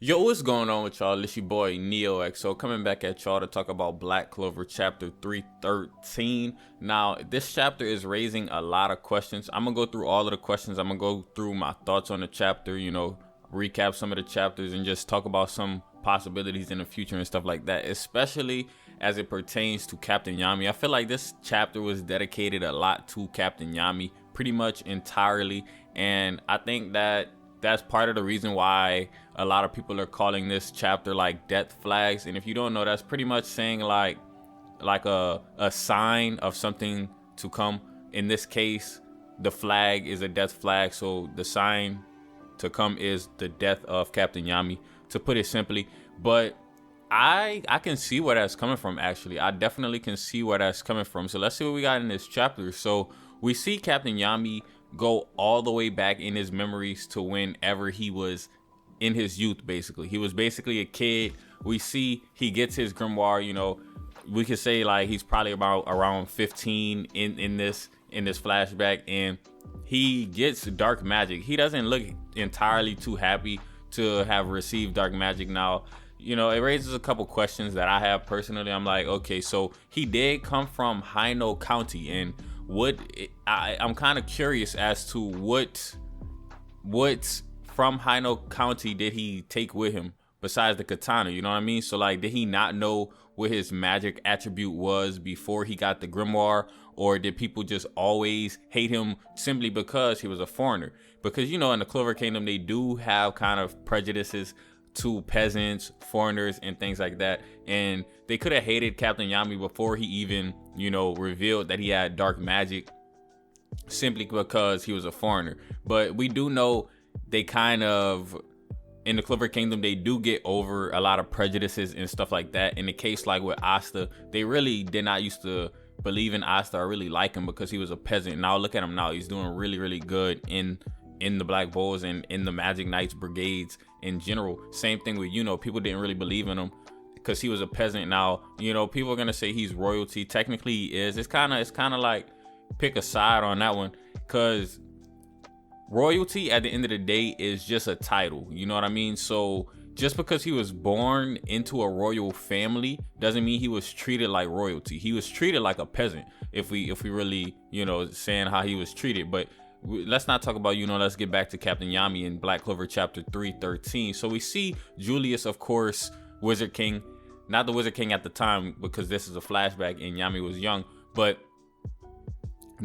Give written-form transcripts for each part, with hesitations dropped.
Yo, what's going on with y'all? It's your boy NeoXO coming back at y'all to talk about Black Clover chapter 313. Now, this chapter is raising a lot of questions. I'm gonna go through all of the questions. I'm gonna go through my thoughts on the chapter, recap some of the chapters and just talk about some possibilities in the future and stuff like that, especially as it pertains to Captain Yami. I feel like this chapter was dedicated a lot to Captain Yami, pretty much entirely, and I think that that's part of the reason why a lot of people are calling this chapter like death flags. And if you don't know, that's pretty much saying like a sign of something to come. In this case, the flag is a death flag, so the sign to come is the death of Captain Yami, to put it simply. But I can see where that's coming from. Actually, I definitely can see where that's coming from. So let's see what we got in this chapter. So we see Captain Yami go all the way back in his memories to whenever he was in his youth. Basically, he was basically a kid. We see he gets his grimoire. We could say like he's probably about around 15 in this flashback, and he gets dark magic. He doesn't look entirely too happy to have received dark magic. Now, it raises a couple questions that I have personally. I'm like, okay, so he did come from Hino County, and I'm kind of curious as to what from Hino County did he take with him besides the katana? You know what I mean? So like, did he not know what his magic attribute was before he got the grimoire, or did people just always hate him simply because he was a foreigner? Because in the Clover Kingdom, they do have kind of prejudices to peasants, foreigners, and things like that, and they could have hated Captain Yami before he even revealed that he had dark magic, simply because he was a foreigner. But we do know they kind of, in the Clover Kingdom, they do get over a lot of prejudices and stuff like that. In the case like with Asta, they really did not used to believe in Asta or really like him because he was a peasant. Now look at him now. He's doing really, really good in the Black Bulls and in the Magic Knights brigades in general. Same thing with people didn't really believe in him because he was a peasant. Now people are gonna say he's royalty. Technically he is. It's kind of like pick a side on that one, because royalty at the end of the day is just a title. You know what I mean? So just because he was born into a royal family doesn't mean he was treated like royalty. He was treated like a peasant, if we really saying how he was treated. But let's not talk about, let's get back to Captain Yami in Black Clover chapter 313. So we see Julius, of course, Wizard King, not the Wizard King at the time, because this is a flashback and Yami was young. But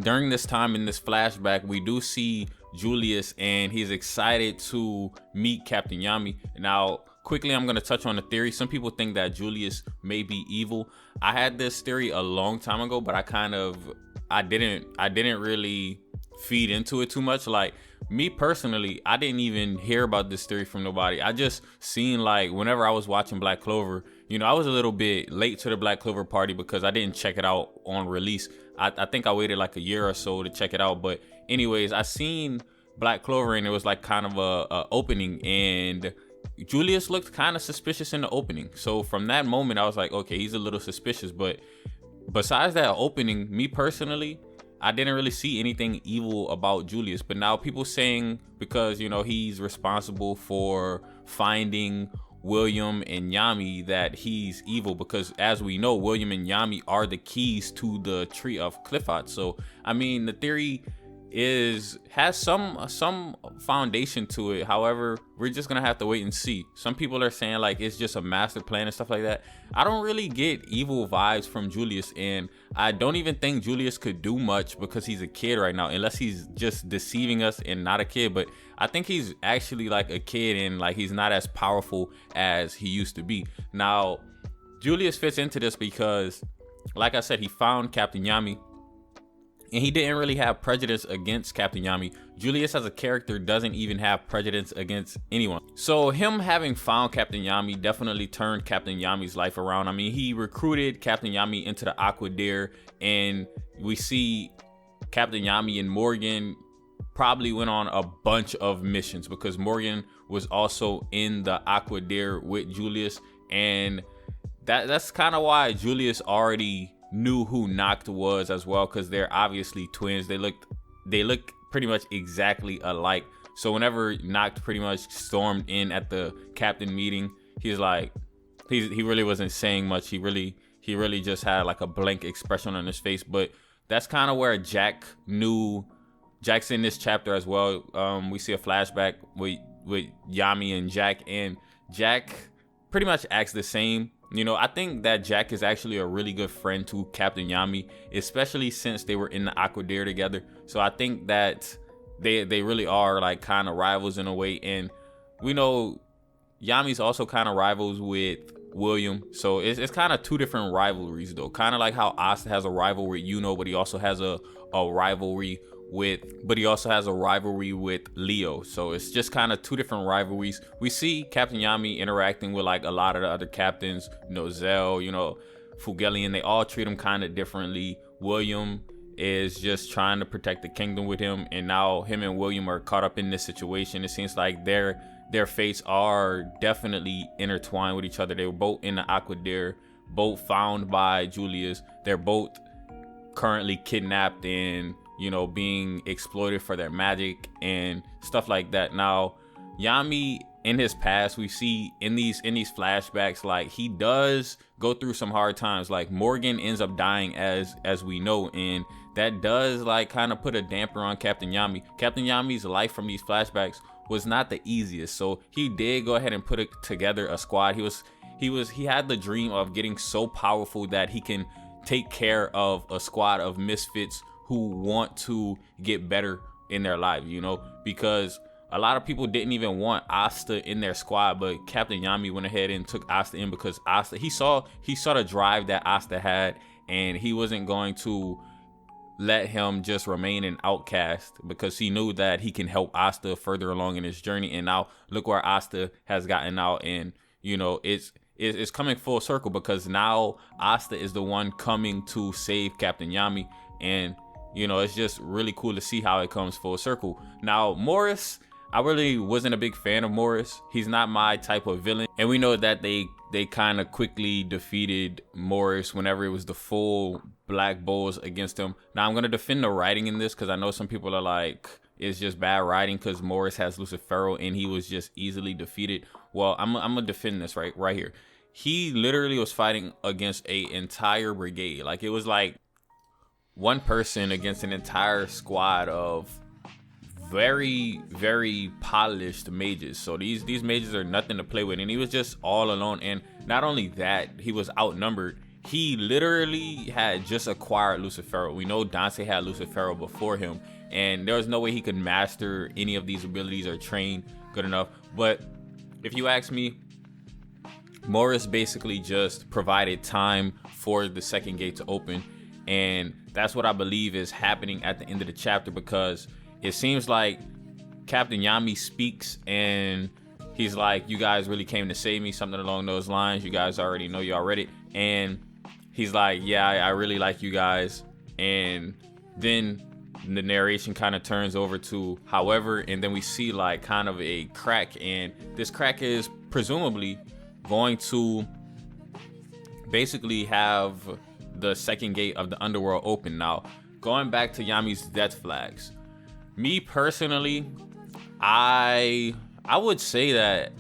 during this time in this flashback, we do see Julius, and he's excited to meet Captain Yami. Now, quickly, I'm going to touch on the theory. Some people think that Julius may be evil. I had this theory a long time ago, but I didn't really feed into it too much. Like, me personally, I didn't even hear about this theory from nobody. I just seen, like, whenever I was watching Black Clover, I was a little bit late to the Black Clover party because I didn't check it out on release. I think I waited like a year or so to check it out. But anyways, I seen Black Clover, and it was like kind of a opening, and Julius looked kind of suspicious in the opening. So from that moment, I was like, okay, he's a little suspicious. But besides that opening, me personally, I didn't really see anything evil about Julius. But now people saying because he's responsible for finding William and Yami, that he's evil, because as we know, William and Yami are the keys to the tree of Clifford. So I mean, the theory has some foundation to it. However, we're just gonna have to wait and see. Some people are saying like it's just a master plan and stuff like that. I don't really get evil vibes from Julius, and I don't even think Julius could do much because he's a kid right now, unless he's just deceiving us and not a kid. But I think he's actually like a kid, and like he's not as powerful as he used to be. Now, Julius fits into this because, like I said, he found Captain Yami, and he didn't really have prejudice against Captain Yami. Julius as a character doesn't even have prejudice against anyone. So him having found Captain Yami definitely turned Captain Yami's life around. I mean, he recruited Captain Yami into the Aqua Dare, and we see Captain Yami and Morgan probably went on a bunch of missions, because Morgan was also in the Aqua Dare with Julius, and that's kind of why Julius already knew who Noct was as well, because they're obviously twins. They look pretty much exactly alike. So whenever Noct pretty much stormed in at the captain meeting, he's like, he really wasn't saying much. He really just had like a blank expression on his face. But that's kind of where Jack's in this chapter as well. We see a flashback with Yami and Jack, and Jack pretty much acts the same. You know, I think that Jack is actually a really good friend to Captain Yami, especially since they were in the Aquadeer together. So I think that they really are like kind of rivals in a way. And we know Yami's also kind of rivals with William. So it's kind of two different rivalries though. Kind of like how Asta has a rivalry with Yuno, but he also has a rivalry with Leo. So it's just kind of two different rivalries. We see Captain Yami interacting with like a lot of the other captains, Zell, Fugelian. They all treat him kind of differently. William is just trying to protect the kingdom with him, and now him and William are caught up in this situation. It seems like their fates are definitely intertwined with each other. They were both in the Aquadeer, both found by Julius. They're both currently kidnapped and being exploited for their magic and stuff like that. Now, Yami in his past, we see in these flashbacks, like he does go through some hard times. Like Morgan ends up dying as we know, and that does like kind of put a damper on Captain Yami. Captain Yami's life from these flashbacks was not the easiest, so he did go ahead and put together a squad. He had the dream of getting so powerful that he can take care of a squad of misfits who want to get better in their life, because a lot of people didn't even want Asta in their squad, but Captain Yami went ahead and took Asta in because Asta, he saw the drive that Asta had, and he wasn't going to let him just remain an outcast because he knew that he can help Asta further along in his journey. And now look where Asta has gotten out, and it's coming full circle because now Asta is the one coming to save Captain Yami, and it's just really cool to see how it comes full circle. Now, Morris, I really wasn't a big fan of Morris. He's not my type of villain. And we know that they kind of quickly defeated Morris whenever it was the full Black Bulls against him. Now, I'm going to defend the writing in this because I know some people are like, it's just bad writing because Morris has Lucifero and he was just easily defeated. Well, I'm going to defend this right here. He literally was fighting against an entire brigade. Like, it was like one person against an entire squad of very, very polished mages. So these mages are nothing to play with, and he was just all alone. And not only that, he was outnumbered. He literally had just acquired Lucifero. We know Dante had Lucifero before him, and there was no way he could master any of these abilities or train good enough. But if you ask me, Morris basically just provided time for the second gate to open, and that's what I believe is happening at the end of the chapter, because it seems like Captain Yami speaks and he's like, you guys really came to save me, something along those lines. You guys already know, y'all read it. And he's like, yeah, I really like you guys. And then the narration kind of turns over to however, and then we see like kind of a crack, and this crack is presumably going to basically have the second gate of the underworld open. Now, going back to Yami's death flags, me personally, I would say that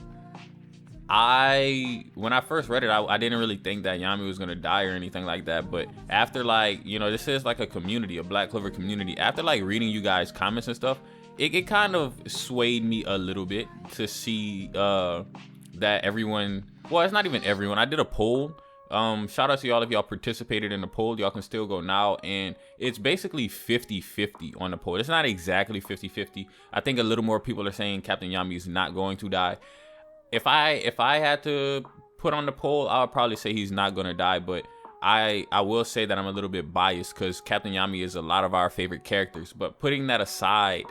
when I first read it, I didn't really think that Yami was gonna die or anything like that. But after this is like a community, a Black Clover community. After like reading you guys' comments and stuff, it kind of swayed me a little bit to see that everyone, well, it's not even everyone. I did a poll. Shout out to y'all if y'all participated in the poll. Y'all can still go now, and it's basically 50-50 on the poll. It's not exactly 50-50. I think a little more people are saying Captain Yami is not going to die. If I had to put on the poll, I would probably say he's not going to die, but I will say that I'm a little bit biased because Captain Yami is a lot of our favorite characters. But putting that aside,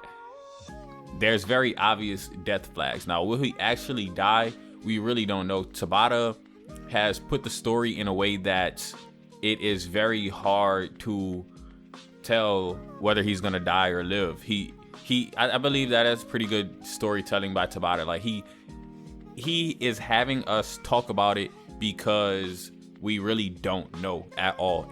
there's very obvious death flags. Now, will he actually die? We really don't know. Tabata has put the story in a way that it is very hard to tell whether he's gonna die or live. I believe that is pretty good storytelling by Tabata. Like he is having us talk about it because we really don't know at all.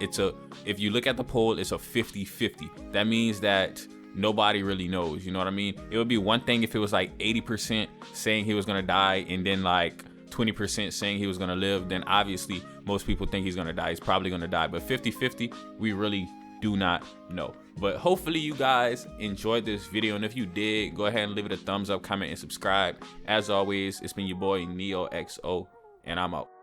If you look at the poll, it's a 50-50. That means that nobody really knows. You know what I mean? It would be one thing if it was like 80% saying he was gonna die and then like 20% saying he was gonna live. Then obviously most people think he's gonna die. He's probably gonna die. But 50-50, we really do not know. But hopefully you guys enjoyed this video, and if you did, go ahead and leave it a thumbs up, comment, and subscribe. As always, it's been your boy NeoXO, and I'm out.